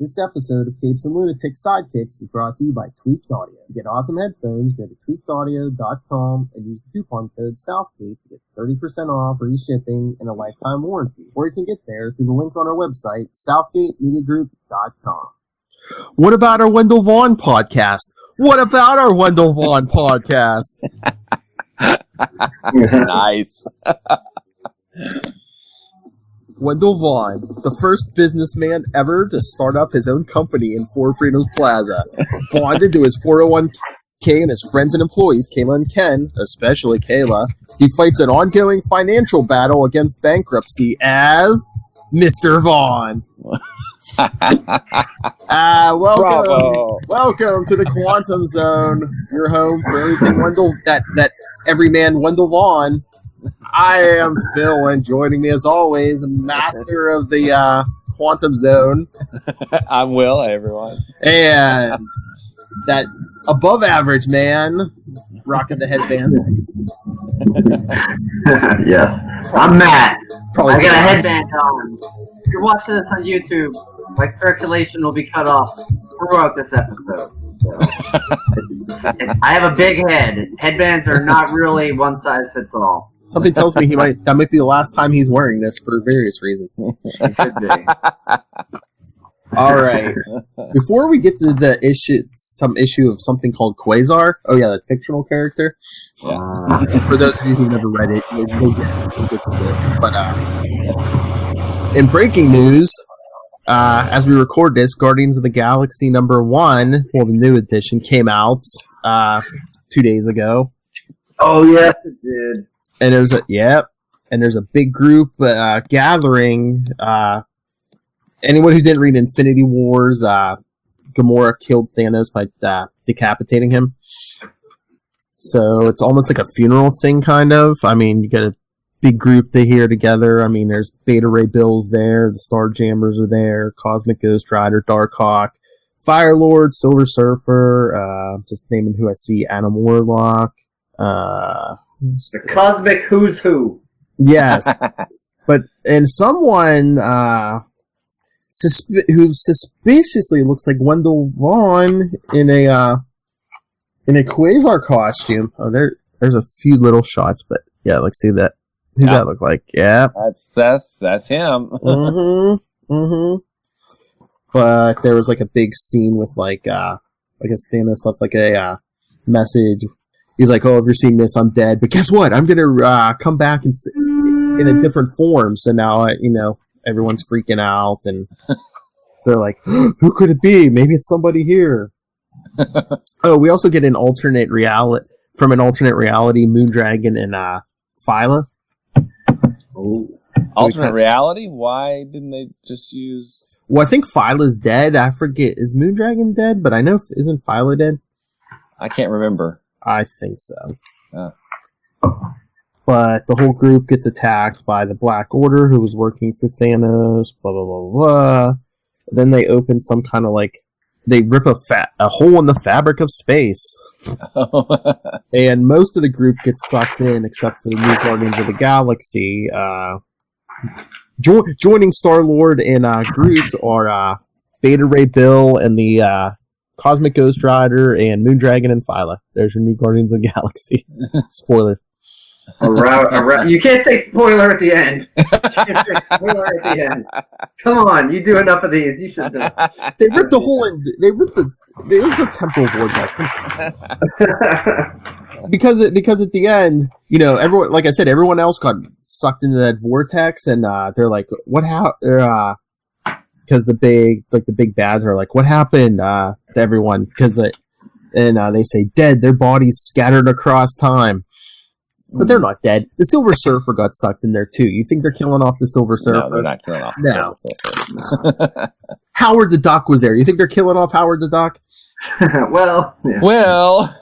This episode of Capes and Lunatic Sidekicks is brought to you by Tweaked Audio. To get awesome headphones, go to tweakedaudio.com and use the coupon code Southgate to get 30% off, free shipping, and a lifetime warranty. Or you can get there through the link on our website, southgatemediagroup.com. What about our Wendell Vaughn podcast? What about our Wendell Vaughn podcast? Nice. Wendell Vaughn, the first businessman ever to start up his own company in Four Freedoms Plaza. Bonded to his 401k and his friends and employees, Kayla and Ken, especially Kayla, he fights an ongoing financial battle against bankruptcy as Mr. Vaughn. Welcome to the Quantum Zone, your home for everything Wendell, that everyman Wendell Vaughn. I am Phil, and joining me as always, master of the Quantum Zone. I'm Will, hey everyone. And that above average man rocking the headband. Yes. I'm Matt. Probably I got a headband on. If you're watching this on YouTube, my circulation will be cut off throughout this episode. So, I have a big head. Headbands are not really one size fits all. Something tells me that might be the last time he's wearing this for various reasons. It could be. All right. Before we get to the issue of something called Quasar. Oh yeah, that fictional character. Yeah. For those of you who've never read it, you'll get it. But in breaking news, as we record this, Guardians of the Galaxy #1, well, the new edition came out 2 days ago. Oh yes, it did. And there's a big group gathering. Anyone who didn't read Infinity Wars, Gamora killed Thanos by decapitating him. So it's almost like a funeral thing, kind of. I mean, you got a big group here together. I mean, there's Beta Ray Bills there, the Starjammers are there, Cosmic Ghost Rider, Darkhawk, Firelord, Silver Surfer, just naming who I see, Adam Warlock, The cosmic who's who. Yes. And someone who suspiciously looks like Wendell Vaughn in a Quasar costume. Oh, there's a few little shots, but yeah, like see that. Who that look like? Yeah. That's him. But there was like a big scene with I guess Thanos left like a message. He's like, "Oh, if you're seeing this, I'm dead. But guess what? I'm gonna come back in a different form." So now, everyone's freaking out, and they're like, "Who could it be? Maybe it's somebody here." Oh, we also get an alternate reality, Moondragon and Phyla. Oh, alternate reality? Why didn't they just use? Well, I think Phyla's dead. I forget, is Moondragon dead? But I know, isn't Phyla dead? I can't remember. I think so. But the whole group gets attacked by the Black Order, who was working for Thanos, blah, blah, blah, blah. Then they open some kind of they rip a hole in the fabric of space. And most of the group gets sucked in, except for the new Guardians of the Galaxy. Joining Star-Lord and Groot are Beta Ray Bill and the Cosmic Ghost Rider and Moondragon and Phyla. There's your new Guardians of the Galaxy. Spoiler. You can't say spoiler at the end. Come on, you do enough of these. You should know. They ripped the hole in. There was a temporal vortex. because at the end, everyone, like I said, everyone else got sucked into that vortex, and they're like, "What happened?" Because the big bads are like, "What happened to everyone?" Because they say dead. Their bodies scattered across time. But they're not dead. The Silver Surfer got sucked in there, too. You think they're killing off the Silver Surfer? No, they're not killing off the Silver Surfer. Howard the Duck was there. You think they're killing off Howard the Duck? Well. Yeah. Well.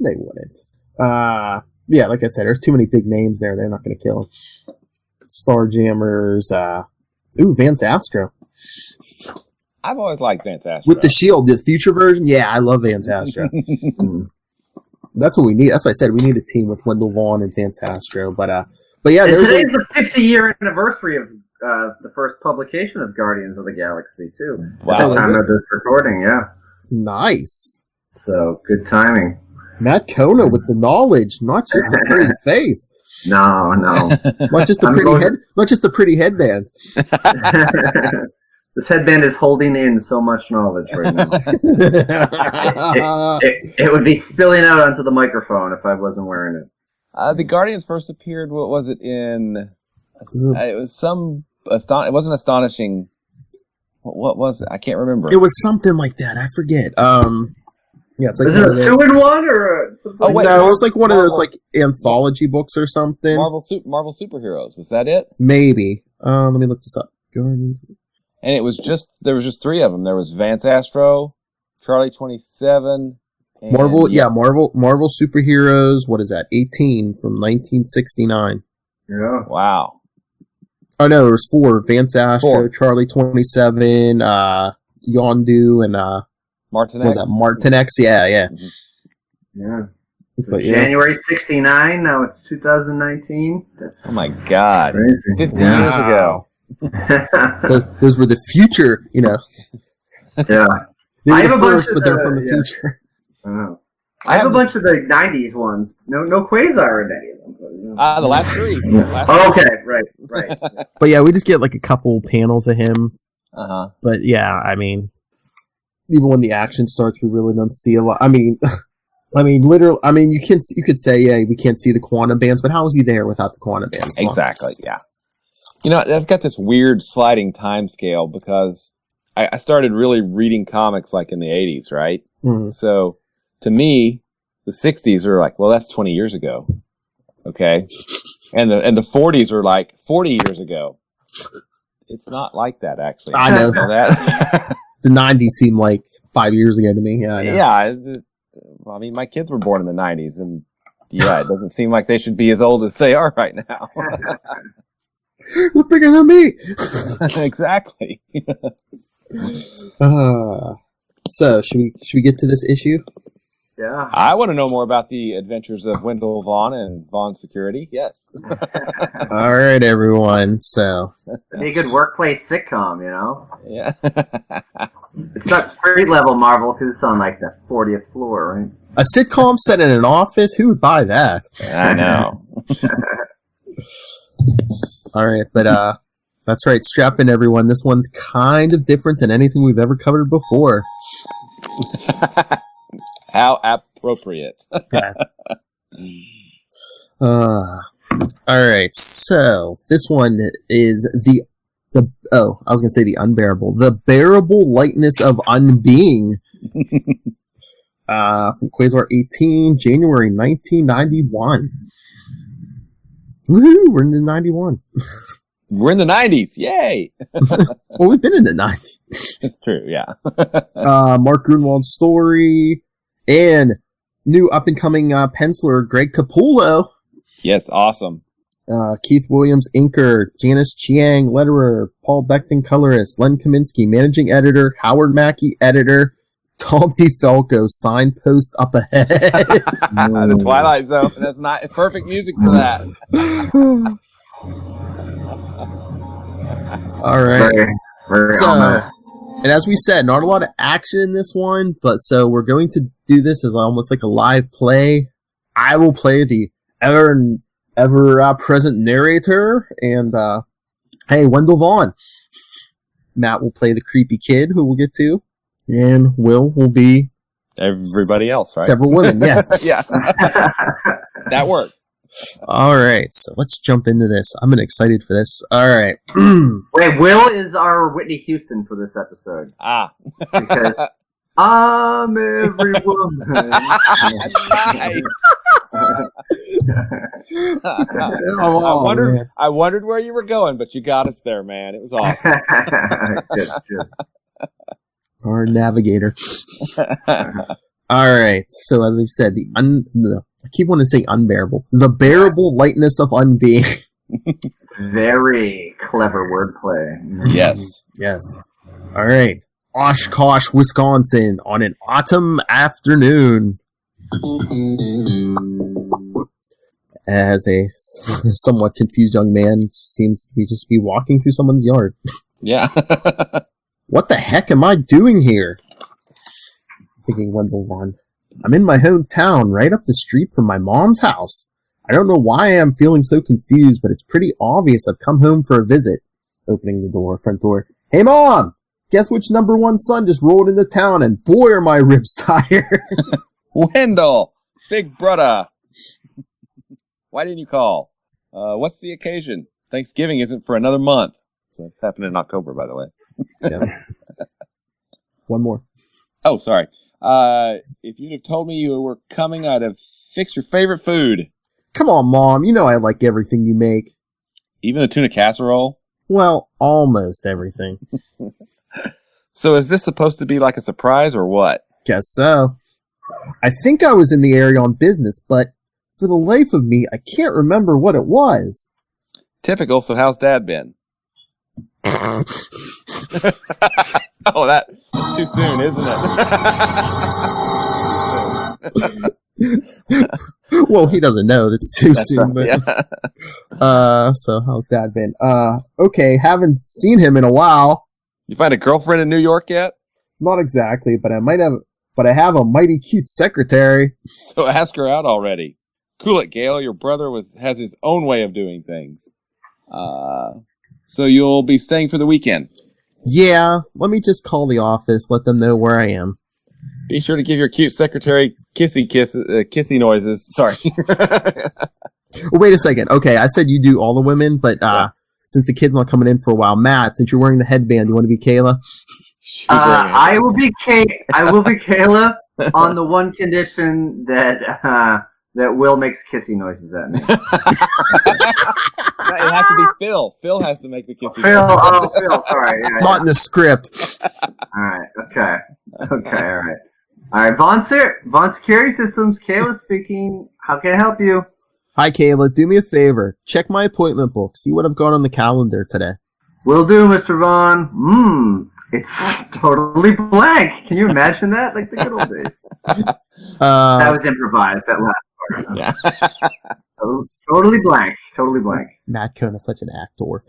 They wouldn't. Yeah, like I said, there's too many big names there. They're not going to kill him. Starjammers. Vance Astro. I've always liked Vance Astro. With the shield, the future version? Yeah, I love Vance Astro. That's what we need. That's why I said we need a team with Wendell Vaughn and Vance Astro. But yeah, today's the 50-year anniversary the first publication of Guardians of the Galaxy too. Wow. At the time of this recording, yeah. Nice. So good timing. Matt Kona with the knowledge, not just a pretty face, No. not just a pretty headband. This headband is holding in so much knowledge right now. It would be spilling out onto the microphone if I wasn't wearing it. The Guardians first appeared. What was it in? It was some. It wasn't astonishing. What was it? I can't remember. It was something like that. I forget. Yeah, it's like Is it a 2-in-1 or? Oh wait, no, it was like one of those like anthology books or something. Marvel superheroes. Was that it? Maybe. Let me look this up. Guardians. And there was just 3 of them. There was Vance Astro, Charlie 27, and Marvel superheroes. What is that? 18 from 1969. Yeah. Wow. Oh no, there was 4. Vance Astro, 4. Charlie 27, Yondu, and Martin what was X. that? Martin X. Yeah. Yeah. So But, yeah. January 69, now it's 2019. That's Oh my God! crazy. 15 years ago. Those were the future, Yeah. They I were have a the bunch first, of but they're the- from the yeah. future. I have a bunch of the 90s ones. No Quasar in any of them. The last 3. Oh, okay, right. But yeah, we just get like a couple panels of him. Uh-huh. But yeah, I mean, even when the action starts, we really don't see a lot. I mean, literally. I mean, you could say, yeah, we can't see the quantum bands, but how is he there without the quantum bands? Come on. Exactly, yeah. You know, I've got this weird sliding time scale because I started really reading comics like in the 80s, right? Mhm. So, to me, the 60s are like, well, that's 20 years ago. Okay? And the 40s are like 40 years ago. It's not like that, actually. I know. You know that? The 90s seem like 5 years ago to me. Yeah, I know. Yeah. I mean, my kids were born in the 90s, and yeah, it doesn't seem like they should be as old as they are right now. You're bigger than me. Exactly. So should we get to this issue? Yeah. I want to know more about the adventures of Wendell Vaughn and Vaughn Security. Yes. All right, everyone. So It'd be a good workplace sitcom, you know? Yeah. It's not street level Marvel because it's on like the 40th floor, right? a sitcom set in an office. Who would buy that? I know. All right, but that's right. Strap in, everyone. This one's kind of different than anything we've ever covered before. How appropriate. All right, so this one is the I was gonna say the unbearable, the bearable lightness of unbeing. From Quasar 18, January 1991. Woohoo! We're in the 91. We're in the 90s. Yay! Well, we've been in the 90s. It's true, yeah. Mark Grunwald's story and new up and coming penciler Greg Capullo. Yes, awesome. Keith Williams, inker, Janice Chiang, letterer, Paul Beckton, colorist, Len Kaminsky, managing editor, Howard Mackey, editor, Tom DeFalco, signpost up ahead. The Twilight Zone. That's not perfect music for that. All right. Very So, almost. and as we said, not a lot of action in this one, but so we're going to do this as almost like a live play. I will play the ever present narrator, and hey, Wendell Vaughn. Matt will play the creepy kid, who we'll get to, and Will be Everybody else, right? several women. Yes. Yeah. That worked. All right, so let's jump into this. I'm excited for this. All right. Wait, Will is our Whitney Houston for this episode. Ah. Because I'm every woman. Nice. I wondered where you were going, but you got us there, man. It was awesome. Good. Our navigator. All right. So as I've said, I keep wanting to say unbearable. The bearable lightness of unbeing. Very clever wordplay. Yes. Yes. All right. Oshkosh, Wisconsin, on an autumn afternoon. As a somewhat confused young man seems to be walking through someone's yard. Yeah. What the heck am I doing here? Thinking Wendell Vaughn. I'm in my hometown, right up the street from my mom's house. I don't know why I'm feeling so confused, but it's pretty obvious I've come home for a visit. Opening the front door. Hey, Mom! Guess which number 1 son just rolled into town, and boy are my ribs tired. Wendell! Big brother! Why didn't you call? What's the occasion? Thanksgiving isn't for another month. So it's happening in October, by the way. Yes. One more. Oh, sorry. If you'd have told me you were coming, I'd have fixed your favorite food. Come on, Mom. You know I like everything you make. Even the tuna casserole? Well, almost everything. So is this supposed to be like a surprise or what? Guess so. I think I was in the area on business, but for the life of me, I can't remember what it was. Typical, so how's Dad been? Oh, that's too soon, isn't it? Well, he doesn't know. That's too soon. Right, but, yeah. So how's Dad been? Okay, haven't seen him in a while. You find a girlfriend in New York yet? Not exactly, but I have a mighty cute secretary. So ask her out already. Cool it, Gail. Your brother has his own way of doing things. So you'll be staying for the weekend? Yeah, let me just call the office, let them know where I am. Be sure to give your cute secretary kissy noises. Sorry. Wait a second. Okay, I said you do all the women, but since the kid's not coming in for a while, Matt, since you're wearing the headband, you want to be Kayla? I will be Kayla on the one condition that Will makes kissy noises at me. It has to be Phil. Phil has to make the kissy Phil, noises. Phil, sorry. It's not in the script. Alright, okay, alright. Alright, Vaughn Security Systems, Kayla speaking. How can I help you? Hi, Kayla. Do me a favor. Check my appointment book. See what I've got on the calendar today. Will do, Mr. Vaughn. It's totally blank. Can you imagine that? Like the good old days. That was improvised, that last part. Yeah. Totally blank. Matt Cohn is such an actor.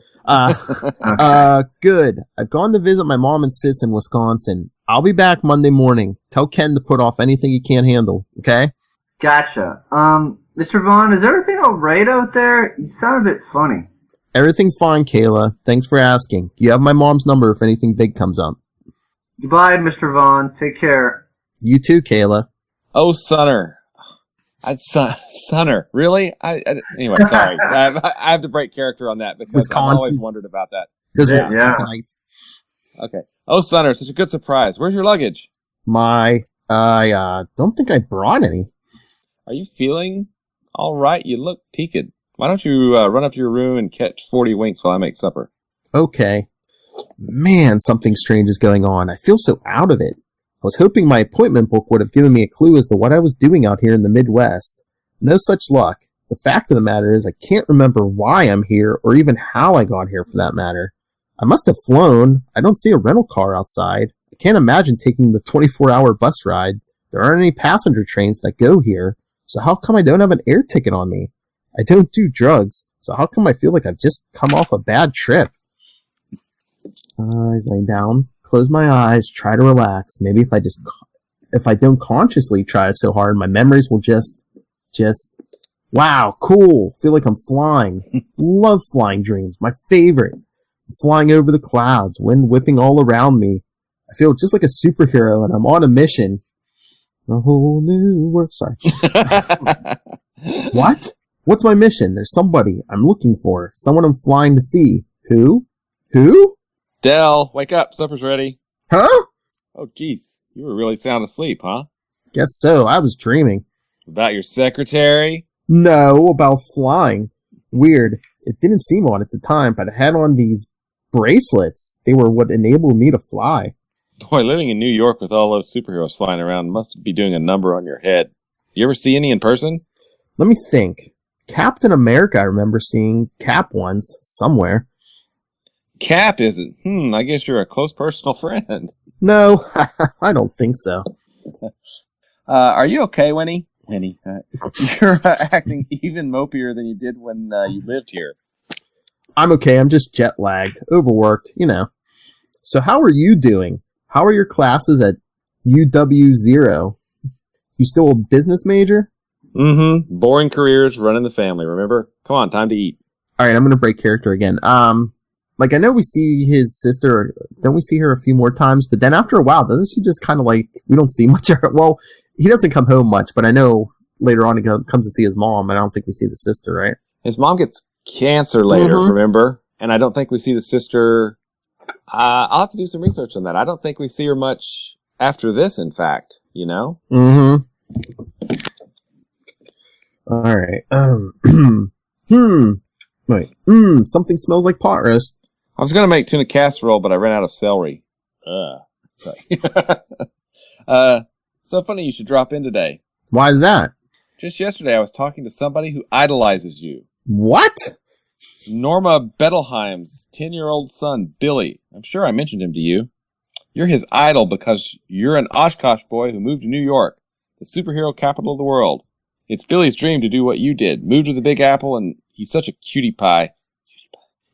Good. I've gone to visit my mom and sis in Wisconsin. I'll be back Monday morning. Tell Ken to put off anything he can't handle, okay? Gotcha. Mr. Vaughn, is everything alright out there? You sound a bit funny. Everything's fine, Kayla. Thanks for asking. You have my mom's number if anything big comes up. Goodbye, Mr. Vaughn. Take care. You too, Kayla. Oh, Sunner. Sunner. Really? Anyway, sorry. I have to break character on that because Wisconsin. I've always wondered about that. This was Yeah. tonight. Okay. Oh, Sunner, such a good surprise. Where's your luggage? I don't think I brought any. Are you feeling all right? You look peaked. Why don't you run up to your room and catch 40 winks while I make supper? Okay. Man, something strange is going on. I feel so out of it. I was hoping my appointment book would have given me a clue as to what I was doing out here in the Midwest. No such luck. The fact of the matter is I can't remember why I'm here or even how I got here for that matter. I must have flown. I don't see a rental car outside. I can't imagine taking the 24-hour bus ride. There aren't any passenger trains that go here. So how come I don't have an air ticket on me? I don't do drugs, so how come I feel like I've just come off a bad trip? He's laying down. Close my eyes, try to relax. Maybe if I don't consciously try so hard, my memories will just, wow, cool. Feel like I'm flying. Love flying dreams. My favorite. Flying over the clouds, wind whipping all around me. I feel just like a superhero and I'm on a mission. A whole new world. Sorry. What? What's my mission? There's somebody I'm looking for. Someone I'm flying to see. Who? Dell, wake up. Supper's ready. Huh? Oh, jeez. You were really sound asleep, huh? Guess so. I was dreaming. About your secretary? No, about flying. Weird. It didn't seem odd at the time, but I had on these bracelets. They were what enabled me to fly. Boy, living in New York with all those superheroes flying around must be doing a number on your head. You ever see any in person? Let me think. Captain America, I remember seeing Cap once, somewhere. Cap, is it? I guess you're a close personal friend. No, I don't think so. Are you okay, Winnie? Penny. You're acting even mopier than you did when you lived here. I'm okay. I'm just jet lagged, overworked, you know. So how are you doing? How are your classes at UW0? You still a business major? Mm-hmm. Boring careers, running the family, remember? Come on, time to eat. Alright, I'm gonna break character again. Like, I know we see his sister, don't we see her a few more times? But then after a while, doesn't she just kind of like, we don't see much of her? Well, he doesn't come home much, but I know later on he comes to see his mom, and I don't think we see the sister, right? His mom gets cancer later, remember? And I don't think we see the sister. I'll have to do some research on that. I don't think we see her much after this, in fact, you know? Mm-hmm. Alright, Wait, something smells like pot roast. I was going to make tuna casserole, but I ran out of celery. So funny you should drop in today. Why is that? Just yesterday I was talking to somebody who idolizes you. What? Norma Bettelheim's 10-year-old son, Billy. I'm sure I mentioned him to you. You're his idol because you're an Oshkosh boy who moved to New York, the superhero capital of the world. It's Billy's dream to do what you did, move to the Big Apple, and he's such a cutie pie.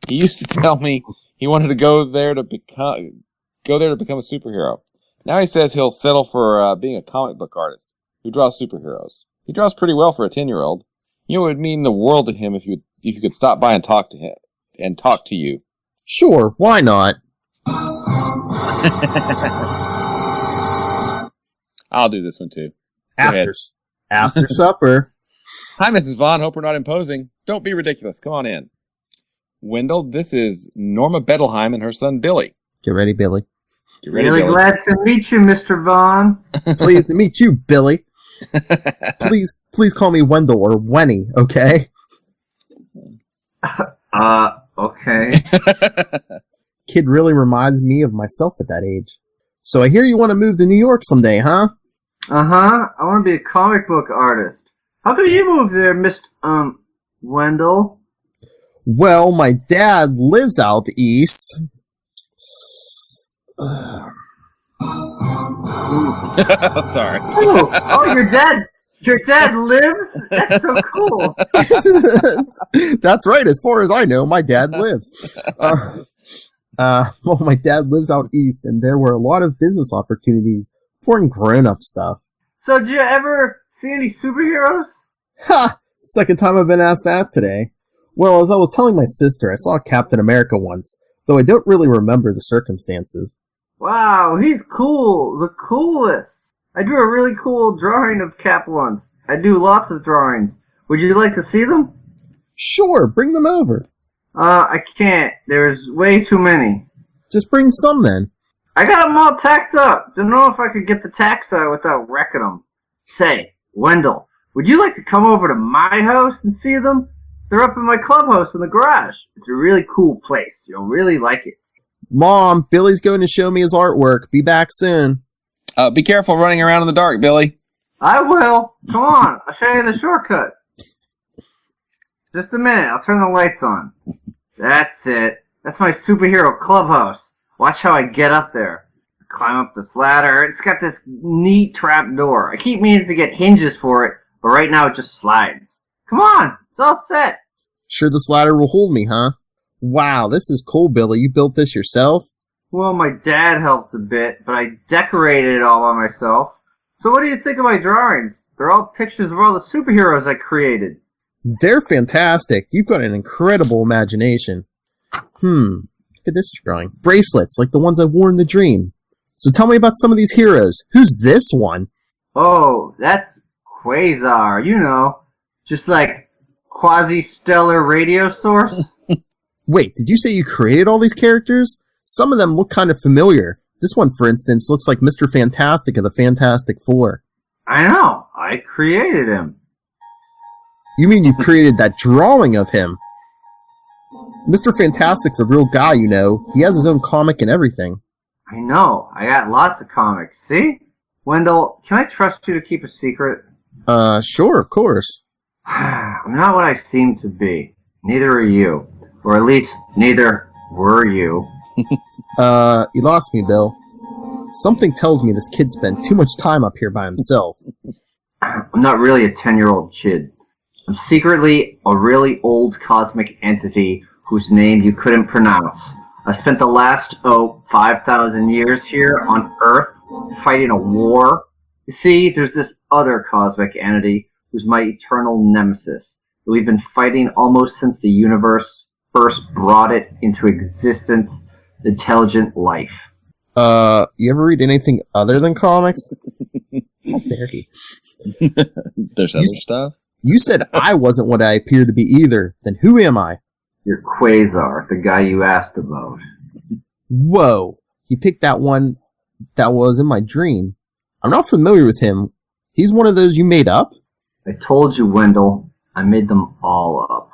He used to tell me he wanted to go there to become a superhero. Now he says he'll settle for being a comic book artist who draws superheroes. He draws pretty well for a 10-year-old. You know, it would mean the world to him if you could stop by and talk to him and talk to you. Sure, why not? I'll do this one too. After supper. Hi, Mrs. Vaughn. Hope we're not imposing. Don't be ridiculous. Come on in. Wendell, this is Norma Bettelheim and her son Billy. Get ready, Billy. Get ready, Really Billy. glad to meet you, Mr. Vaughn. Pleased to meet you, Billy. Please call me Wendell or Wenny, okay? Okay. Kid really reminds me of myself at that age. So I hear you want to move to New York someday, huh? Uh-huh. I want to be a comic book artist. How come you moved there, Mr. Wendell? Well, my dad lives out east. Sorry. Oh, your dad lives? That's so cool. That's right. As far as I know, my dad lives. Well, my dad lives out east, and there were a lot of business opportunities for grown-up stuff. So, did you ever see any superheroes? Ha! Second time I've been asked that today. Well, as I was telling my sister, I saw Captain America once, though I don't really remember the circumstances. Wow, he's cool. The coolest. I drew a really cool drawing of Cap once. I do lots of drawings. Would you like to see them? Sure, bring them over. I can't. There's way too many. Just bring some then. I got them all tacked up. Don't know if I could get the tacks out without wrecking them. Say, Wendell, would you like to come over to my house and see them? They're up in my clubhouse in the garage. It's a really cool place. You'll really like it. Mom, Billy's going to show me his artwork. Be back soon. Be careful running around in the dark, Billy. I will. Come on. I'll show you the shortcut. Just a minute. I'll turn the lights on. That's it. That's my superhero clubhouse. Watch how I get up there. I climb up this ladder. It's got this neat trap door. I keep meaning to get hinges for it, but right now it just slides. Come on. It's all set. Sure this ladder will hold me, huh? Wow, this is cool, Billy. You built this yourself? Well, my dad helped a bit, but I decorated it all by myself. So what do you think of my drawings? They're all pictures of all the superheroes I created. They're fantastic. You've got an incredible imagination. Look at this drawing. Bracelets, like the ones I wore in the dream. So tell me about some of these heroes. Who's this one? Oh, that's Quasar, you know. Just like quasi-stellar radio source. Wait, did you say you created all these characters? Some of them look kind of familiar. This one, for instance, looks like Mr. Fantastic of the Fantastic Four. I know. I created him. You mean you've created that drawing of him? Mr. Fantastic's a real guy, you know. He has his own comic and everything. I know. I got lots of comics. See? Wendell, can I trust you to keep a secret? Sure, of course. I'm not what I seem to be. Neither are you. Or at least, neither were you. You lost me, Bill. Something tells me this kid spent too much time up here by himself. I'm not really a 10-year-old kid. I'm secretly a really old cosmic entity whose name you couldn't pronounce. I spent the last, 5,000 years here on Earth fighting a war. You see, there's this other cosmic entity who's my eternal nemesis. We've been fighting almost since the universe first brought it into existence, intelligent life. You ever read anything other than comics? How dare he? There's other stuff? You said I wasn't what I appear to be either. Then who am I? You're Quasar, the guy you asked about. Whoa. He picked that one that was in my dream. I'm not familiar with him. He's one of those you made up? I told you, Wendell. I made them all up.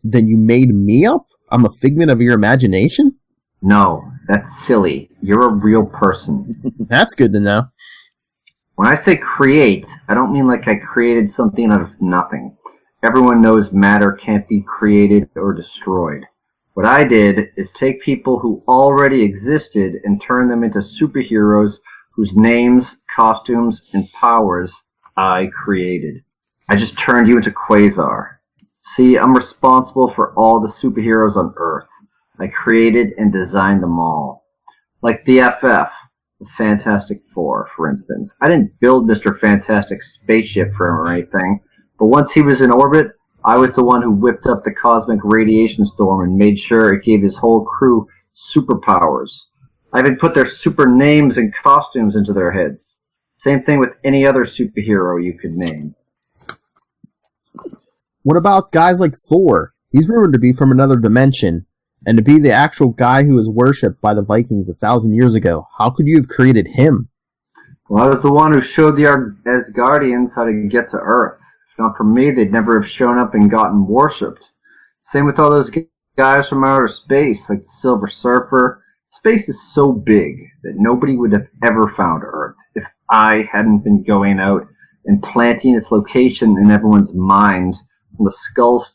Then you made me up? I'm a figment of your imagination? No, that's silly. You're a real person. That's good to know. When I say create, I don't mean like I created something out of nothing. Everyone knows matter can't be created or destroyed. What I did is take people who already existed and turn them into superheroes whose names, costumes, and powers I created. I just turned you into Quasar. See, I'm responsible for all the superheroes on Earth. I created and designed them all. Like the FF, the Fantastic Four, for instance. I didn't build Mr. Fantastic's spaceship for him or anything, but once he was in orbit, I was the one who whipped up the cosmic radiation storm and made sure it gave his whole crew superpowers. I even put their super names and costumes into their heads. Same thing with any other superhero you could name. What about guys like Thor? He's rumored to be from another dimension, and to be the actual guy who was worshipped by the Vikings 1,000 years ago. How could you have created him? Well, I was the one who showed the Asgardians how to get to Earth. If not for me, they'd never have shown up and gotten worshipped. Same with all those guys from outer space, like the Silver Surfer. Space is so big that nobody would have ever found Earth if I hadn't been going out and planting its location in everyone's mind from the Skrulls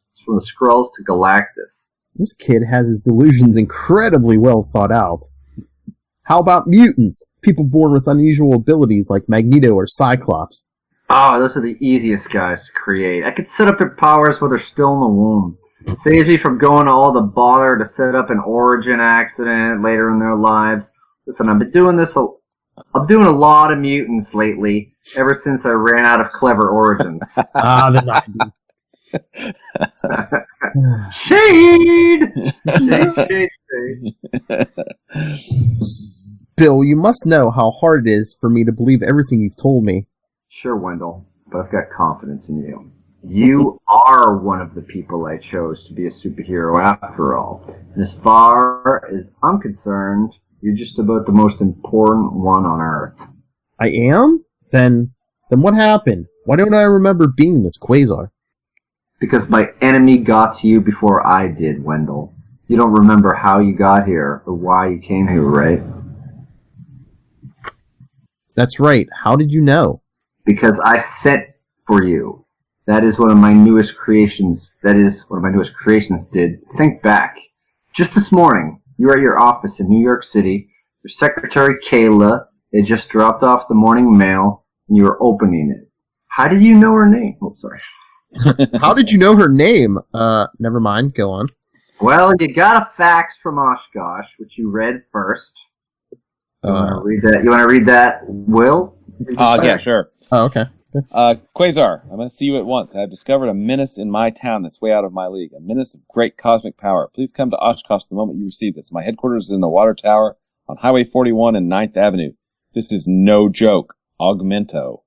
to Galactus. This kid has his delusions incredibly well thought out. How about mutants? People born with unusual abilities like Magneto or Cyclops. Oh, those are the easiest guys to create. I could set up their powers while they're still in the womb. It saves me from going to all the bother to set up an origin accident later in their lives. Listen, I'm doing a lot of mutants lately, ever since I ran out of clever origins. The 90s. Shade! Shade. Bill, you must know how hard it is for me to believe everything you've told me. Sure, Wendell, but I've got confidence in you. You are one of the people I chose to be a superhero after all. And as far as I'm concerned, you're just about the most important one on Earth. I am? Then what happened? Why don't I remember being this Quasar? Because my enemy got to you before I did, Wendell. You don't remember how you got here or why you came here, right? That's right. How did you know? Because I sent for you. That is one of my newest creations did. Think back. Just this morning, you were at your office in New York City. Your secretary, Kayla, had just dropped off the morning mail, and you were opening it. How did you know her name? Oh, sorry. How did you know her name? Never mind. Go on. Well, you got a fax from Oshkosh, which you read first. You want to read that, Will? Yeah, sure. Oh, okay. Quasar, I must see you at once. I have discovered a menace in my town that's way out of my league. A menace of great cosmic power. Please come to Oshkosh the moment you receive this. My headquarters is in the Water Tower on Highway 41 and 9th Avenue. This is no joke. Augmento.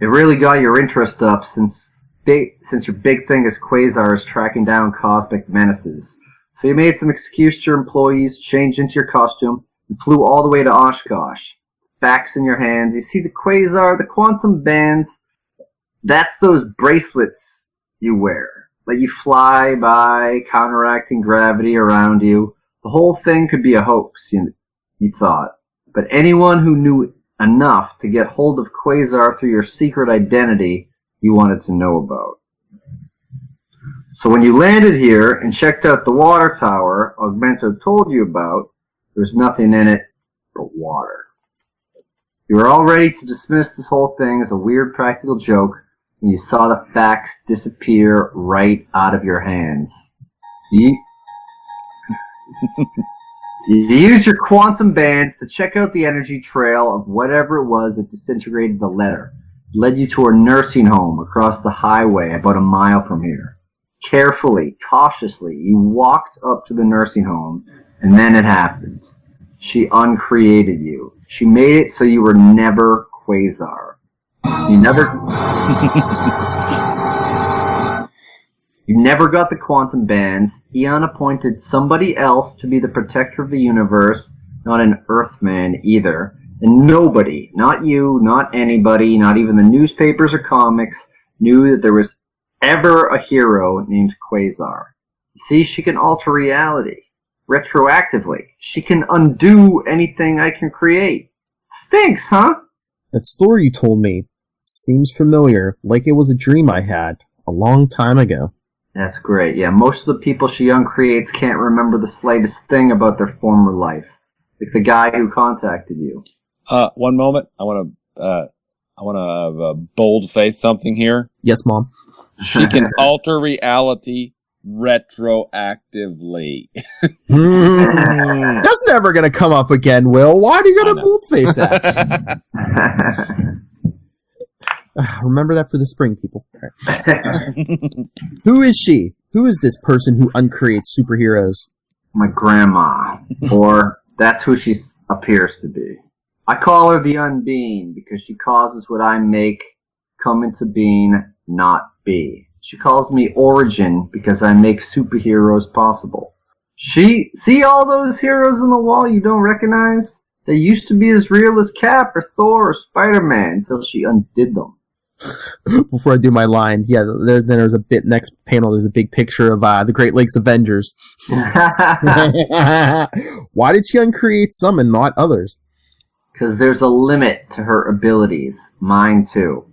It really got your interest up since your big thing as Quasar is tracking down cosmic menaces. So you made some excuse to your employees, changed into your costume, and flew all the way to Oshkosh. Fax in your hands. You see the Quasar, the quantum bands, that's those bracelets you wear. Let you fly by, counteracting gravity around you. The whole thing could be a hoax, you thought. But anyone who knew enough to get hold of Quasar through your secret identity you wanted to know about. So when you landed here and checked out the water tower Augmento told you about, there was nothing in it but water. You were all ready to dismiss this whole thing as a weird practical joke when you saw the facts disappear right out of your hands. You used your quantum bands to check out the energy trail of whatever it was that disintegrated the letter. It led you to a nursing home across the highway about a mile from here. Carefully, cautiously, you walked up to the nursing home, and then it happened. She uncreated you. She made it so you were never Quasar. You never got the quantum bands. Eon appointed somebody else to be the protector of the universe, not an Earthman either. And nobody, not you, not anybody, not even the newspapers or comics, knew that there was ever a hero named Quasar. You see, she can alter reality. Retroactively. She can undo anything I can create. Stinks, huh? That story you told me seems familiar, like it was a dream I had a long time ago. That's great. Yeah, most of the people she uncreates can't remember the slightest thing about their former life. Like the guy who contacted you. One moment. I want to bold-face something here. Yes, Mom. She can alter reality retroactively. That's never going to come up again, Will. Why are you going to boldface that? Remember that for the spring, people. Right. Who is she? Who is this person who uncreates superheroes? My grandma. Or that's who she appears to be. I call her the Unbeing because she causes what I make come into being, not be. She calls me Origin because I make superheroes possible. See all those heroes on the wall you don't recognize? They used to be as real as Cap or Thor or Spider-Man until she undid them. Before I do my line, yeah, there's a bit next panel. There's a big picture of the Great Lakes Avengers. Why did she uncreate some and not others? Because there's a limit to her abilities. Mine too.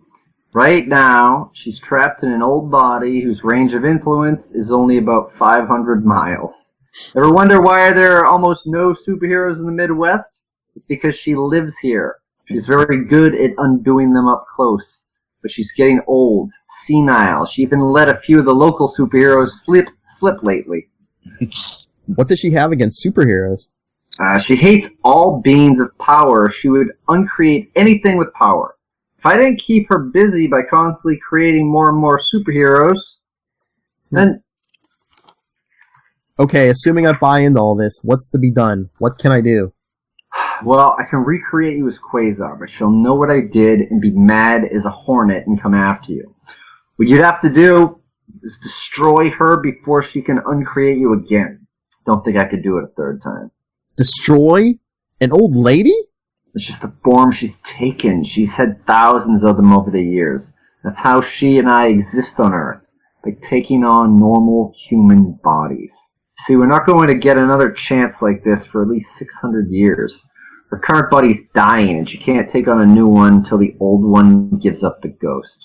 Right now, she's trapped in an old body whose range of influence is only about 500 miles. Ever wonder why there are almost no superheroes in the Midwest? It's because she lives here. She's very good at undoing them up close. But she's getting old, senile. She even let a few of the local superheroes slip lately. What does she have against superheroes? She hates all beings of power. She would uncreate anything with power. If I didn't keep her busy by constantly creating more and more superheroes, then... Okay, assuming I buy into all this, what's to be done? What can I do? Well, I can recreate you as Quasar, but she'll know what I did and be mad as a hornet and come after you. What you'd have to do is destroy her before she can uncreate you again. Don't think I could do it a third time. Destroy an old lady? It's just the form she's taken. She's had thousands of them over the years. That's how she and I exist on Earth, by taking on normal human bodies. See, we're not going to get another chance like this for at least 600 years. Her current body's dying, and she can't take on a new one until the old one gives up the ghost.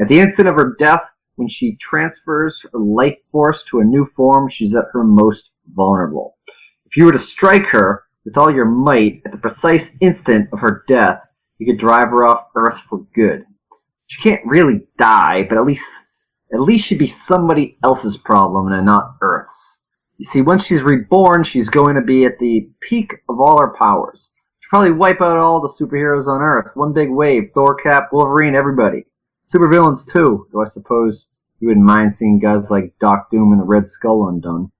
At the instant of her death, when she transfers her life force to a new form, she's at her most vulnerable. If you were to strike her with all your might at the precise instant of her death, you could drive her off Earth for good. She can't really die, but at least she'd be somebody else's problem and not Earth's. You see, once she's reborn, she's going to be at the peak of all her powers. She'll probably wipe out all the superheroes on Earth. One big wave. Thor, Cap, Wolverine, everybody. Supervillains too, though I suppose you wouldn't mind seeing guys like Doc Doom and the Red Skull undone.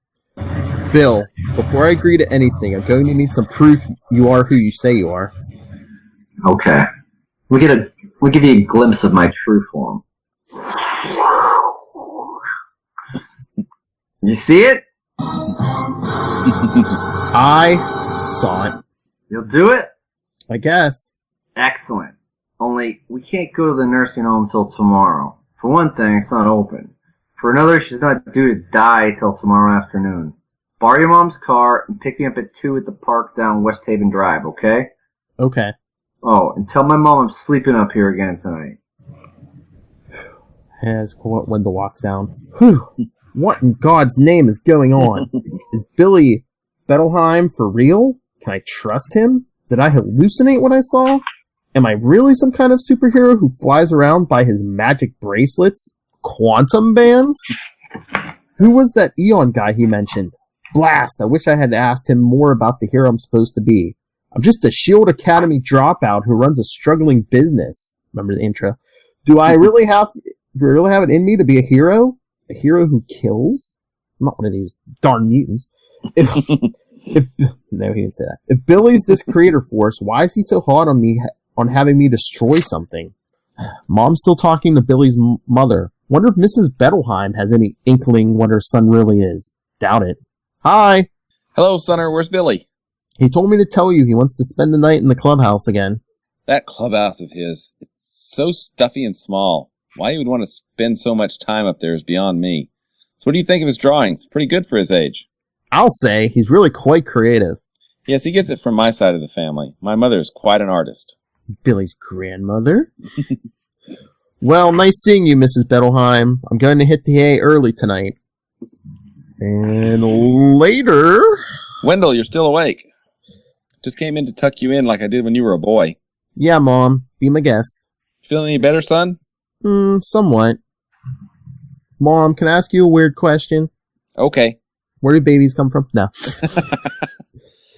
Bill, before I agree to anything, I'm going to need some proof you are who you say you are. Okay. We'll give you a glimpse of my true form. You see it? I saw it. You'll do it? I guess. Excellent. Only, we can't go to the nursing home till tomorrow. For one thing, it's not open. For another, she's not due to die till tomorrow afternoon. Borrow your mom's car and pick me up at 2 at the park down West Haven Drive, okay? Okay. Oh, and tell my mom I'm sleeping up here again tonight. As Wendell walks down. Whew. What in God's name is going on? Is Billy Bettelheim for real? Can I trust him? Did I hallucinate what I saw? Am I really some kind of superhero who flies around by his magic bracelets? Quantum bands? Who was that Eon guy he mentioned? Blast, I wish I had asked him more about the hero I'm supposed to be. I'm just a S.H.I.E.L.D. Academy dropout who runs a struggling business. Remember the intro? Do I really have it in me to be a hero? A hero who kills? I'm not one of these darn mutants. No, he didn't say that. If Billy's this creator force, why is he so hard on me, on having me destroy something? Mom's still talking to Billy's mother. Wonder if Mrs. Bettelheim has any inkling what her son really is. Doubt it. Hi. Hello, Sonner. Where's Billy? He told me to tell you he wants to spend the night in the clubhouse again. That clubhouse of his. It's so stuffy and small. Why he would want to spend so much time up there is beyond me. So what do you think of his drawings? Pretty good for his age. I'll say, he's really quite creative. Yes, he gets it from my side of the family. My mother is quite an artist. Billy's grandmother? Well, nice seeing you, Mrs. Bettelheim. I'm going to hit the hay early tonight. And later... Wendell, you're still awake. Just came in to tuck you in like I did when you were a boy. Yeah, Mom. Be my guest. Feeling any better, son? Somewhat. Mom, can I ask you a weird question? Okay. Where do babies come from? No.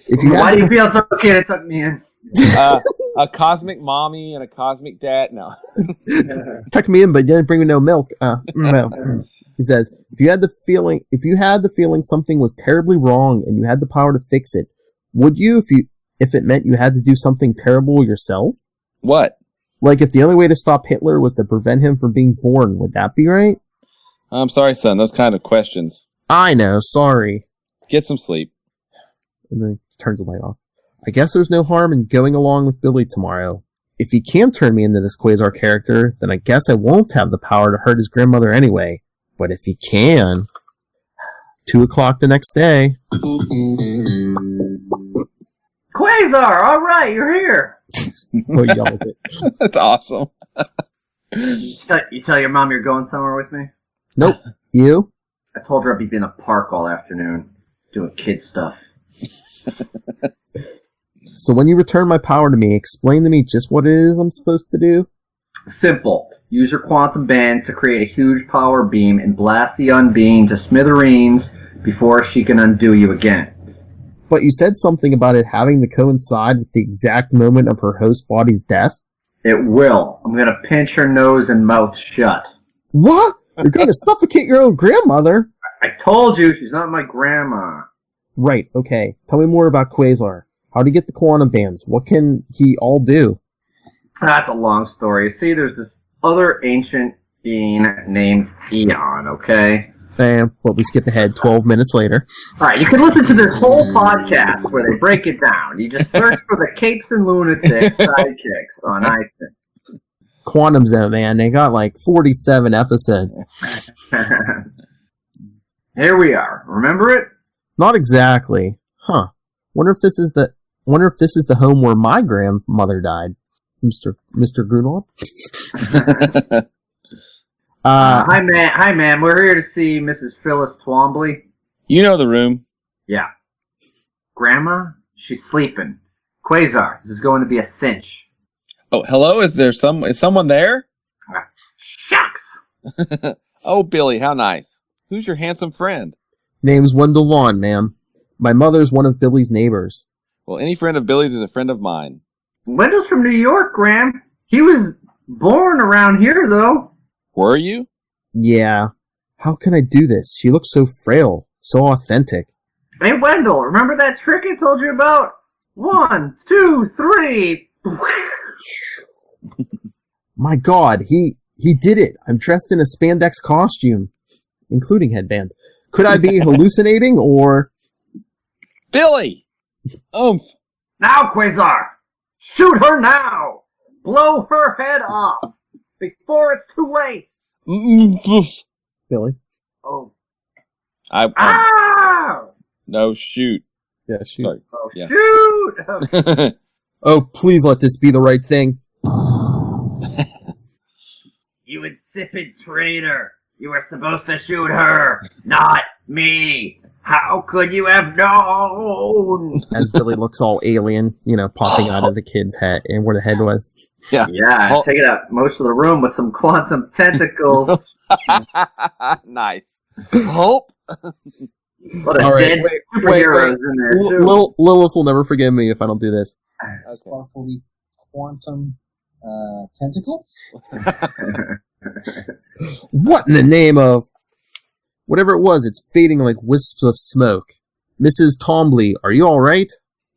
Why do you feel so okay to tuck me in? A cosmic mommy and a cosmic dad? No. Tuck me in, but you didn't bring me no milk. No. He says, if you had the feeling something was terribly wrong and you had the power to fix it, would you if it meant you had to do something terrible yourself? What? Like if the only way to stop Hitler was to prevent him from being born, would that be right? I'm sorry, son. Those kind of questions. I know, sorry. Get some sleep. And then he turns the light off. I guess there's no harm in going along with Billy tomorrow. If he can't turn me into this Quasar character, then I guess I won't have the power to hurt his grandmother anyway. But if he can... 2:00 the next day. Quasar! Alright, you're here! Oh, he yells it. That's awesome. You tell your mom you're going somewhere with me? Nope. You? I told her I'd be in the park all afternoon, doing kid stuff. So when you return my power to me, explain to me just what it is I'm supposed to do? Simple. Use your quantum bands to create a huge power beam and blast the Unbeing to smithereens before she can undo you again. But you said something about it having to coincide with the exact moment of her host body's death? It will. I'm gonna pinch her nose and mouth shut. What? You're gonna suffocate your own grandmother? I told you, she's not my grandma. Right, okay. Tell me more about Quasar. How to get the quantum bands? What can he all do? That's a long story. See, there's this other ancient being named Eon, okay? Bam. Well, we skip ahead 12 minutes later. Alright, you can listen to this whole podcast where they break it down. You just search for the Capes and Lunatics Sidekicks on iTunes. Quantum Zone, man. They got like 47 episodes. Here we are. Remember it? Not exactly. Huh. Wonder if this is the home where my grandmother died. Mr. Grunwald? Hi, ma'am. We're here to see Mrs. Phyllis Twombly. You know the room. Yeah. Grandma? She's sleeping. Quasar, this is going to be a cinch. Oh, hello? Is someone there? Shucks! Oh, Billy, how nice. Who's your handsome friend? Name's Wendell Vaughn, ma'am. My mother's one of Billy's neighbors. Well, any friend of Billy's is a friend of mine. Wendell's from New York, Graham. He was born around here, though. Were you? Yeah. How can I do this? She looks so frail, so authentic. Hey, Wendell, remember that trick I told you about? 1, 2, 3. My God, he did it. I'm dressed in a spandex costume, including headband. Could I be hallucinating, or... Billy! Oomph! Now, Quasar! Shoot her now! Blow her head off! Before it's too late! Billy? Oh. Ah! No, shoot. Yeah, shoot. Sorry. Oh, Yeah. shoot! Oh, please let this be the right thing. You insipid traitor! You were supposed to shoot her, not me! How could you have known? As Billy looks all alien, popping out of the kid's head and where the head was. Yeah. Yeah, taking up most of the room with some quantum tentacles. Nice. Hope. What a All right, dead wait. superheroes in there, too. Lilith will never forgive me if I don't do this. Sparkly quantum tentacles? What in the name of... Whatever it was, it's fading like wisps of smoke. Mrs. Tombly, are you alright?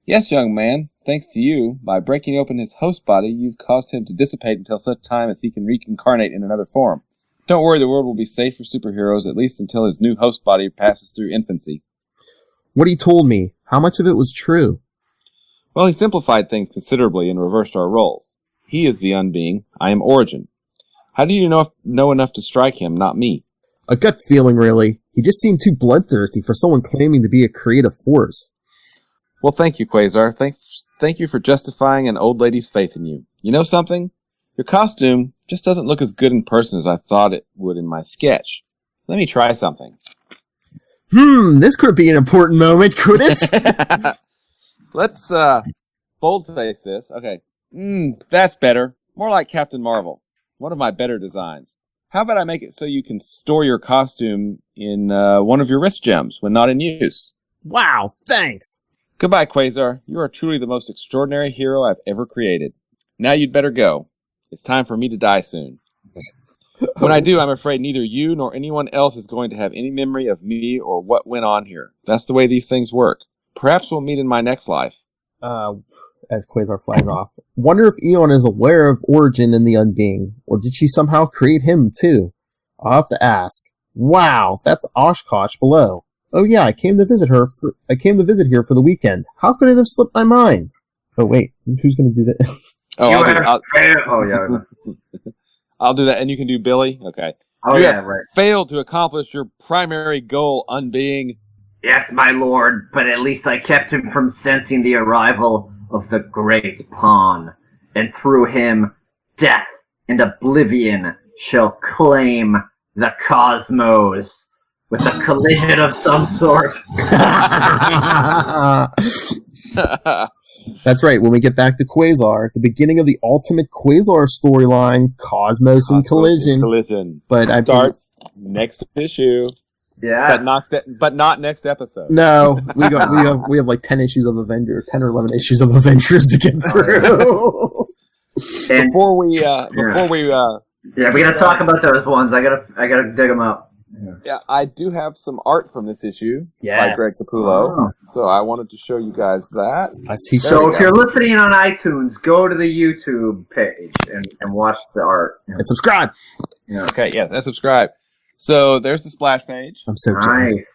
Yes, young man. Thanks to you, by breaking open his host body, you've caused him to dissipate until such time as he can reincarnate in another form. Don't worry, the world will be safe for superheroes, at least until his new host body passes through infancy. What he told me, how much of it was true? Well, he simplified things considerably and reversed our roles. He is the Unbeing. I am Origin. How do you know enough to strike him, not me? A gut feeling, really. He just seemed too bloodthirsty for someone claiming to be a creative force. Well, thank you, Quasar. Thank you for justifying an old lady's faith in you. You know something? Your costume just doesn't look as good in person as I thought it would in my sketch. Let me try something. This could be an important moment, could it? Let's, boldface this. Okay. That's better. More like Captain Marvel. One of my better designs. How about I make it so you can store your costume in one of your wrist gems when not in use? Wow, thanks. Goodbye, Quasar. You are truly the most extraordinary hero I've ever created. Now you'd better go. It's time for me to die soon. When I do, I'm afraid neither you nor anyone else is going to have any memory of me or what went on here. That's the way these things work. Perhaps we'll meet in my next life. As Quasar flies off. Wonder if Eon is aware of Origin and the Unbeing, or did she somehow create him too? I'll have to ask. Wow, that's Oshkosh below. Oh yeah, I came to visit here for the weekend. How could it have slipped my mind? Oh wait, who's gonna do that? I'll do that, and you can do Billy? Okay. Oh, you yeah, have right. failed to accomplish your primary goal, Unbeing. Yes, my lord, but at least I kept him from sensing the arrival of the Great Pawn, and through him, death and oblivion shall claim the cosmos with a collision of some sort. That's right, when we get back to Quasar, at the beginning of the Ultimate Quasar storyline, Cosmos and Collision. But it starts next issue. Yeah. But not next episode. No, we have like 10 issues of Avengers, 10 or 11 issues of Avengers to get through. And before we we gotta talk about those ones. I gotta dig them up. Yeah, I do have some art from this issue yes. by Greg Capullo, so I wanted to show you guys that. I see. So if you're listening on iTunes, go to the YouTube page and watch the art. And subscribe. Yeah. Okay, yeah, and subscribe. So there's the splash page. I'm so Nice. jealous.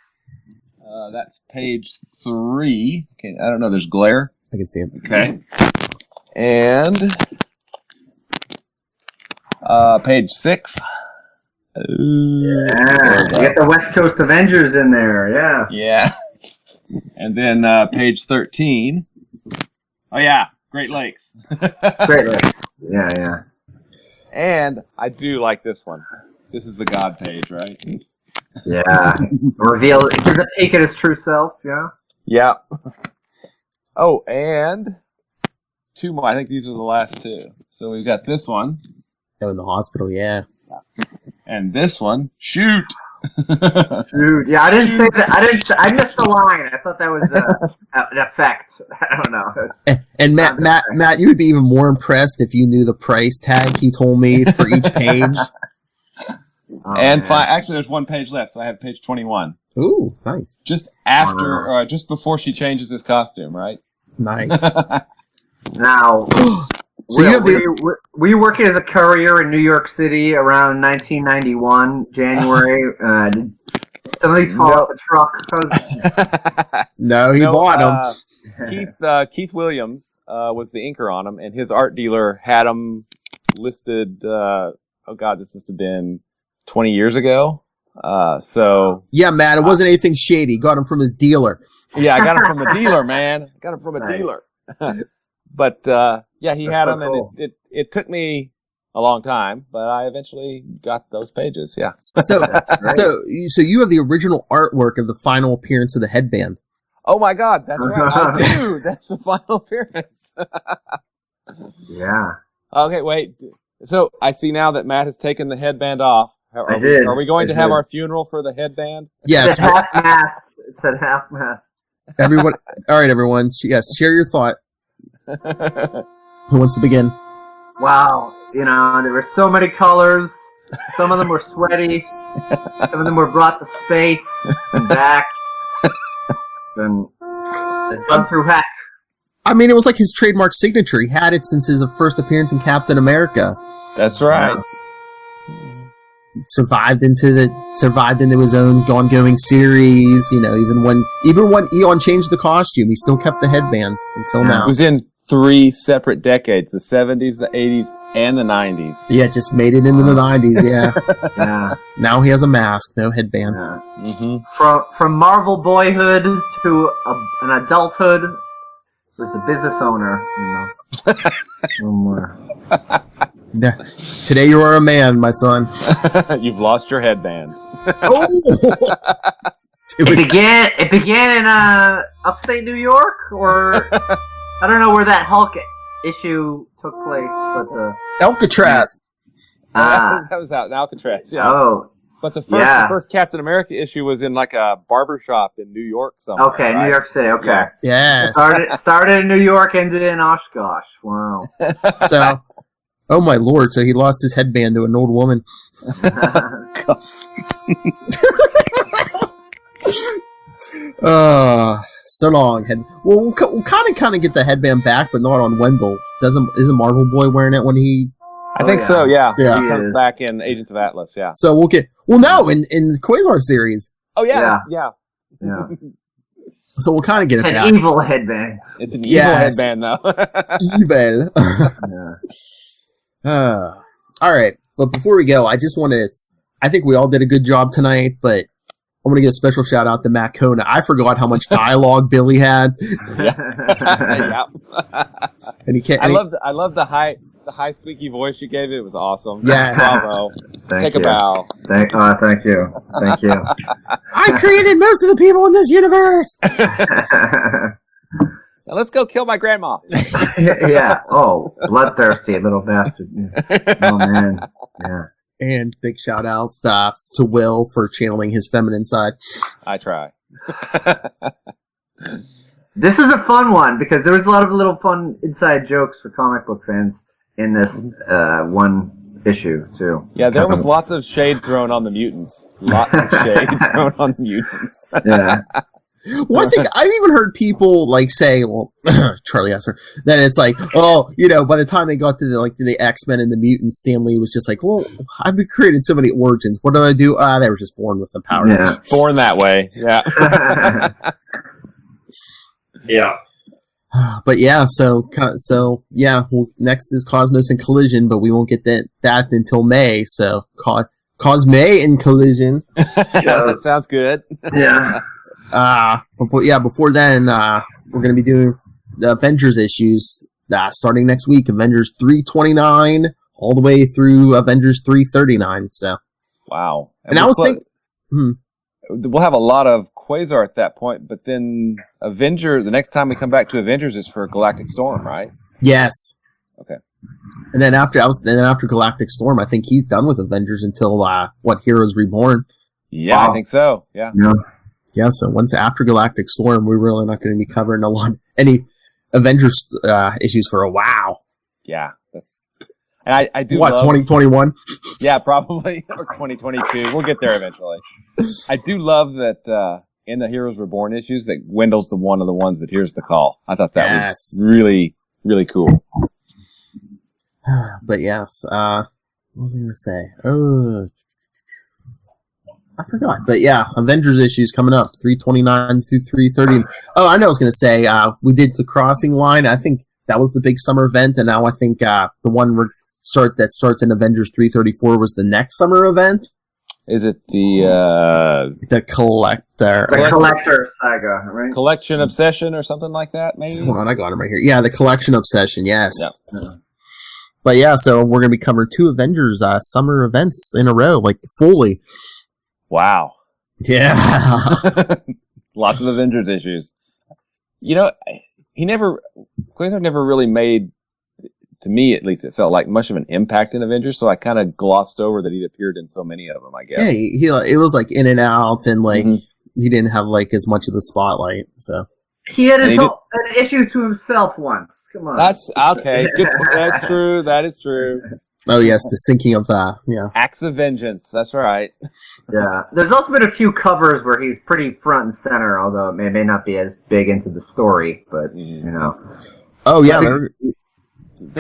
That's page 3. Okay, I don't know, there's glare. I can see it. Okay. And page 6. Yeah, you got the West Coast Avengers in there, yeah. Yeah. And then page 13. Oh yeah, Great Lakes. Great Lakes. Yeah. And I do like this one. This is the God page, right? Yeah. Gives a peek at his true self, yeah. Yeah. Oh, and 2 more. I think these are the last 2. So we've got this one. Oh, in the hospital, yeah. And this one. Shoot! Dude, yeah, I didn't say that. I missed the line. I thought that was an effect. I don't know. And Matt, you would be even more impressed if you knew the price tag he told me for each page. Actually, there's 1 page left, so I have page 21. Ooh, nice. Just after, just before she changes his costume, right? Nice. Now, so were you working as a courier in New York City around 1991, January? Did some of these fall off the truck? No, he bought them. Keith Williams was the inker on them, and his art dealer had them listed. This must have been 20 years ago. Yeah, Matt, it wasn't anything shady. Got him from his dealer. Yeah, I got him from the dealer, man. Got him from a dealer. But he had them, and it took me a long time, but I eventually got those pages. Yeah. So you have the original artwork of the final appearance of the headband. Oh my God, that's right. I do. That's the final appearance. Yeah. Okay, wait. So I see now that Matt has taken the headband off. I did. Are we going to have our funeral for the headband? Yes. It said half mast. Everyone. All right, everyone. Yes, share your thought. Who wants to begin? Wow. There were so many colors. Some of them were sweaty. Some of them were brought to space and back. And gone through heck. I mean, it was like his trademark signature. He had it since his first appearance in Captain America. That's right. Survived into his own ongoing series. Even when Eon changed the costume, he still kept the headband until now. It was in 3 separate decades: the 70s, the 80s, and the 90s. Yeah, just made it into the 90s. Yeah. Yeah. Now he has a mask, no headband. Yeah. Mm-hmm. From Marvel boyhood to an adulthood, was a business owner. No more. Yeah. Today you are a man, my son. You've lost your headband. Oh! It began in upstate New York, or I don't know where that Hulk issue took place, but the Alcatraz. That was out in Alcatraz. Yeah. Oh. But the first Captain America issue was in like a barber shop in New York somewhere. Okay, right? New York City. Okay. Yes. Started in New York, ended in Oshkosh. Wow. So, oh my lord! So he lost his headband to an old woman. So long. We'll kind of get the headband back, but not on Wendell. Isn't Marvel Boy wearing it when he? I think so. Yeah. Yeah. He comes back in Agents of Atlas. Yeah. So we'll get. Well, no, in the Quasar series. Oh yeah. Yeah. Yeah. So we'll kind of get it It's back. an evil headband. It's an evil headband though. Evil. Yeah. All right, but before we go, I think we all did a good job tonight, but I want to give a special shout out to Matt Kona. I forgot how much dialogue Billy had. Yeah. And he can't. I love the high squeaky voice you gave it. It was awesome. Yes. Bravo. Take a bow. Thank you. Thank you. I created most of the people in this universe. Now let's go kill my grandma. Yeah. Oh, bloodthirsty little bastard. Oh man. Yeah. And big shout out to Will for channeling his feminine side. I try. This was a fun one because there was a lot of little fun inside jokes for comic book fans in this one issue too. Yeah, there was lots of shade thrown on the mutants. Lots of shade thrown on the mutants. Yeah. Well, I think I've even heard people say, well, Charlie Esser, that it's like, oh, by the time they got to the X-Men and the mutants, Stan Lee was just like, well, I've created so many origins. What do I do? They were just born with the power. Yeah. Born that way. Yeah. Yeah. But yeah, next is Cosmos and Collision, but we won't get that until May. So Cosme and Collision. Yeah, that sounds good. Yeah. Before then, we're going to be doing the Avengers issues starting next week. Avengers 329 all the way through Avengers 339. So, wow. And I was thinking, we'll have a lot of Quasar at that point, but then the next time we come back to Avengers is for Galactic Storm, right? Yes. Okay. And then after Galactic Storm, I think he's done with Avengers until Heroes Reborn. Yeah, wow. I think so. Yeah. Yeah, so once after Galactic Storm, we're really not going to be covering any Avengers issues for a while. Yeah. And I do love... 2021? Yeah, probably. Or 2022. We'll get there eventually. I do love that in the Heroes Reborn issues that Wendell's one of the ones that hears the call. I thought that was really, really cool. But yes, what was I going to say? Oh... I forgot. But yeah, Avengers issues coming up, 329 through 330. Oh, I know I was going to say, we did the Crossing line. I think that was the big summer event, and now I think the one that starts in Avengers 334 was the next summer event. Is it the Collector? The Collector Saga, right? Collection Obsession or something like that, maybe? Hold on, I got him right here. Yeah, the Collection Obsession, yes. Yep. But yeah, so we're going to be covering 2 Avengers summer events in a row, like fully. Wow. Yeah. Lots of Avengers issues. Quasar never really made, to me at least, it felt like much of an impact in Avengers, so I kind of glossed over that he'd appeared in so many of them, I guess. Yeah, it was like in and out, and like he didn't have like as much of the spotlight, so. He had an issue to himself once. Come on. That's okay. Good. That's true. That is true. Oh yes, the sinking of Acts of Vengeance. That's right. Yeah. There's also been a few covers where he's pretty front and center, although it may not be as big into the story, but Oh yeah, they're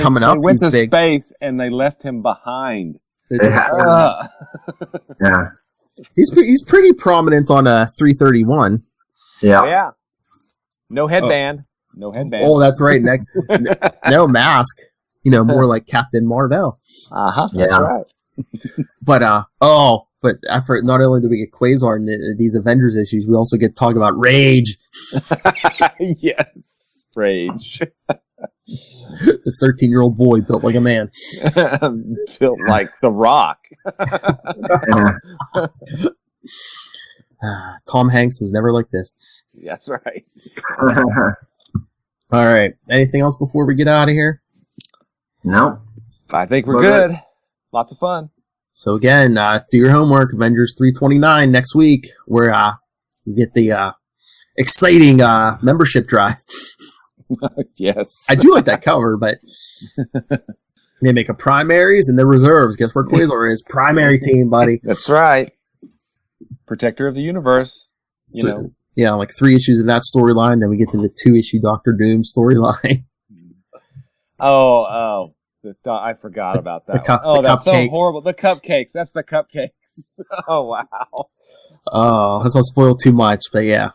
coming up. They went to big. space and they left him behind. Yeah. He's pretty prominent on 331. Yeah. Yeah. No headband. No headband. Oh, that's right. No mask. More like Captain Marvel. That's right. But but after not only do we get Quasar in these Avengers issues, we also get to talk about Rage. Yes, Rage. The 13-year-old boy built like a man. Built like The Rock. Tom Hanks was never like this. That's right. All right. Anything else before we get out of here? No. I think we're good. Lots of fun. So again, do your homework. Avengers 329 next week, where we get the exciting membership drive. Yes. I do like that cover, but they make a primaries and the reserves. Guess where Quasar is? Primary team, buddy. That's right. Protector of the universe. Yeah, like 3 issues of that storyline, then we get to the 2-issue Doctor Doom storyline. I forgot about that. That's so horrible. The cupcakes. That's the cupcakes. Oh, wow. Oh, let's not spoil too much, but yeah.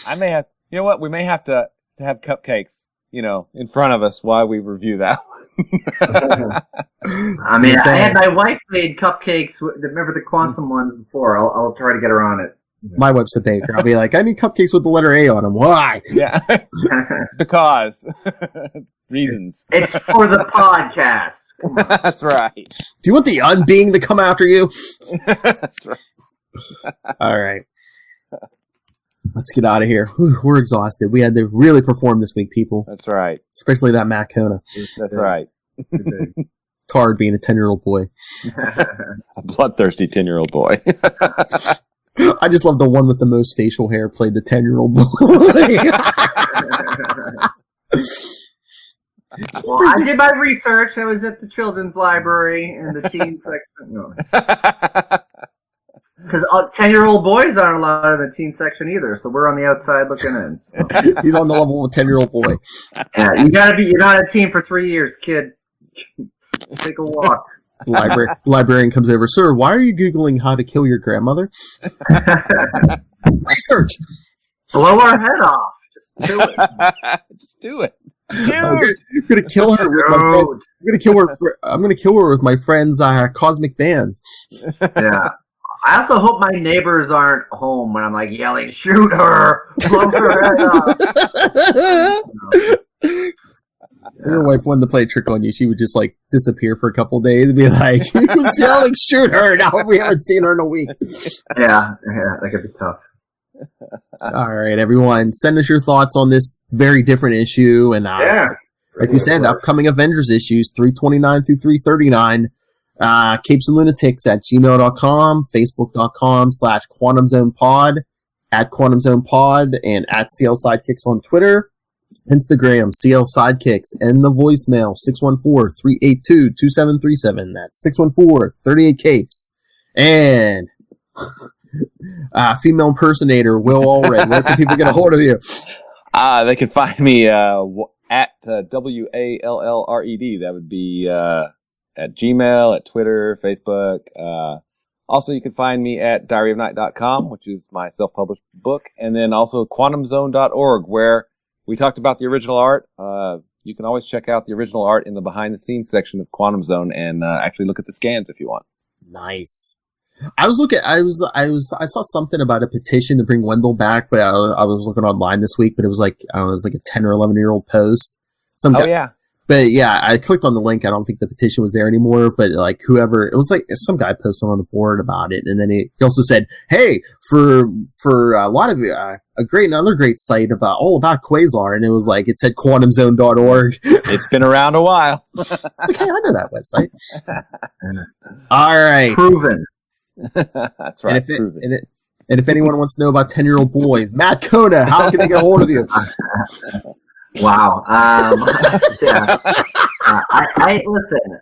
I may have, we may have to have cupcakes, in front of us while we review that one. I mean, I had my wife made cupcakes. Remember the quantum ones before? I'll try to get her on it. My wife's a baker. I'll be like, I need cupcakes with the letter A on them. Why? Yeah. Because. Reasons. It's for the podcast. That's right. Do you want the Unbeing to come after you? That's right. All right. Let's get out of here. Whew, we're exhausted. We had to really perform this week, people. That's right. Especially that Matt Kona. That's right. It's hard being a 10-year-old boy. A bloodthirsty 10-year-old boy. I just love the one with the most facial hair played the 10-year-old boy. Well, I did my research. I was at the children's library in the teen section. No. Because 10-year-old boys aren't allowed in the teen section either, so we're on the outside looking in. So. He's on the level of a 10-year-old boy. Yeah, you're not a teen for 3 years, kid. Take a walk. Librarian comes over. Sir, why are you Googling how to kill your grandmother? Research. Blow our head off. Just do it. Just do it. I'm gonna kill her with my friends. I'm gonna kill her with my friends' cosmic bands. Yeah. I also hope my neighbors aren't home when I'm like yelling, "Shoot her! Blow her head off!" Your wife wanted to play a trick on you. She would just like disappear for a couple of days and be like, "He was yelling, shoot her!" Now we haven't seen her in a week. Yeah, that could be tough. All right, everyone, send us your thoughts on this very different issue, and like you said, upcoming Avengers issues 329 through 339. Capes and Lunatics at gmail.com, facebook.com/QuantumZonePod, at QuantumZonePod, and at CL Sidekicks on Twitter. Instagram, CL Sidekicks, and the voicemail, 614-382-2737. That's 614-38-CAPES. And female impersonator, Will Allred. Where can people get a hold of you? They can find me at WALLRED. That would be at Gmail, at Twitter, Facebook. Also, you can find me at diaryofnight.com, which is my self-published book, and then also quantumzone.org, where we talked about the original art. You can always check out the original art in the behind-the-scenes section of Quantum Zone and actually look at the scans if you want. Nice. I saw something about a petition to bring Wendell back, but I was looking online this week, but it was like, I don't know, it was like a 10 or 11-year-old post. Some But yeah, I clicked on the link. I don't think the petition was there anymore, but like whoever, it was like some guy posted on the board about it. And then he also said, hey, for a lot of another great site about Quasar. And it was like, it said quantumzone.org. It's been around a while. Like, hey, I know that website. All right. Proven. That's right. And if anyone wants to know about 10-year-old boys, Matt Kona, how can they get a hold of you? Wow. Yeah. I listen.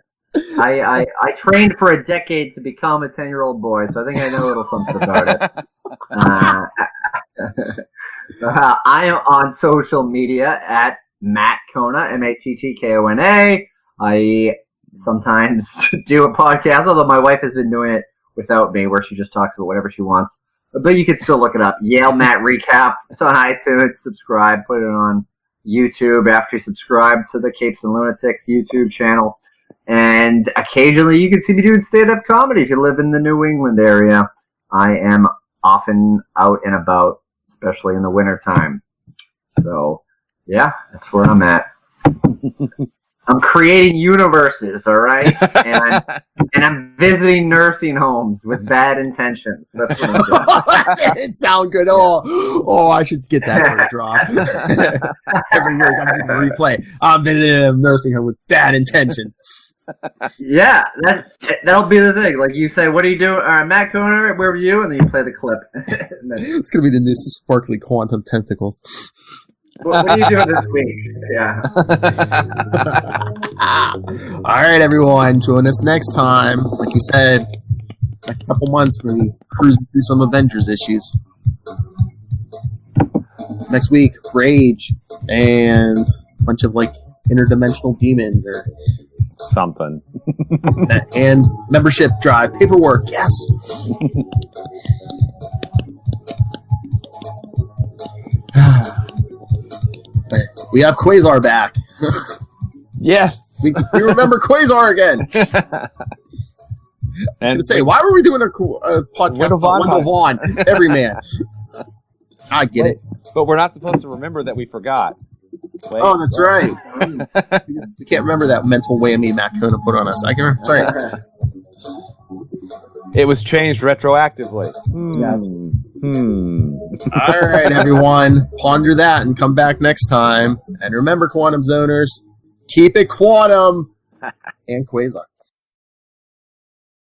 I trained for a decade to become a 10-year-old boy, so I think I know a little something about it. I am on social media at Matt Kona, MatTKona. I sometimes do a podcast, although my wife has been doing it without me, where she just talks about whatever she wants. But you can still look it up. Yale Matt Recap. It's on iTunes. Subscribe. Put it on YouTube after you subscribe to the Capes and Lunatics YouTube channel. And occasionally you can see me doing stand-up comedy if you live in the New England area. I am often out and about, especially in the wintertime. So, yeah, that's where I'm at. I'm creating universes, all right? And I'm visiting nursing homes with bad intentions. That's what I'm doing. That didn't sound good. Oh, I should get that for a drop. Every week I'm going to replay. I'm visiting a nursing home with bad intentions. Yeah, that'll be the thing. Like, you say, what are you doing? Matt Kona, where were you? And then you play the clip. It's going to be the new sparkly quantum tentacles. What are you doing this week? Yeah. All right, everyone. Join us next time. Like you said, next couple months we cruise through some Avengers issues. Next week, Rage and a bunch of like interdimensional demons or something. And membership drive, paperwork. Yes. We have Quasar back. Yes. We remember Quasar again. I was going to say, why were we doing a podcast about Wendell Vaughn, everyman? I get it. But we're not supposed to remember that we forgot. Oh, that's right. We can't remember that mental whammy Matt Kona put on us. I can remember. Sorry. It was changed retroactively. Yes. All right, everyone. Ponder that and come back next time. And remember, Quantum Zoners, keep it quantum and Quasar.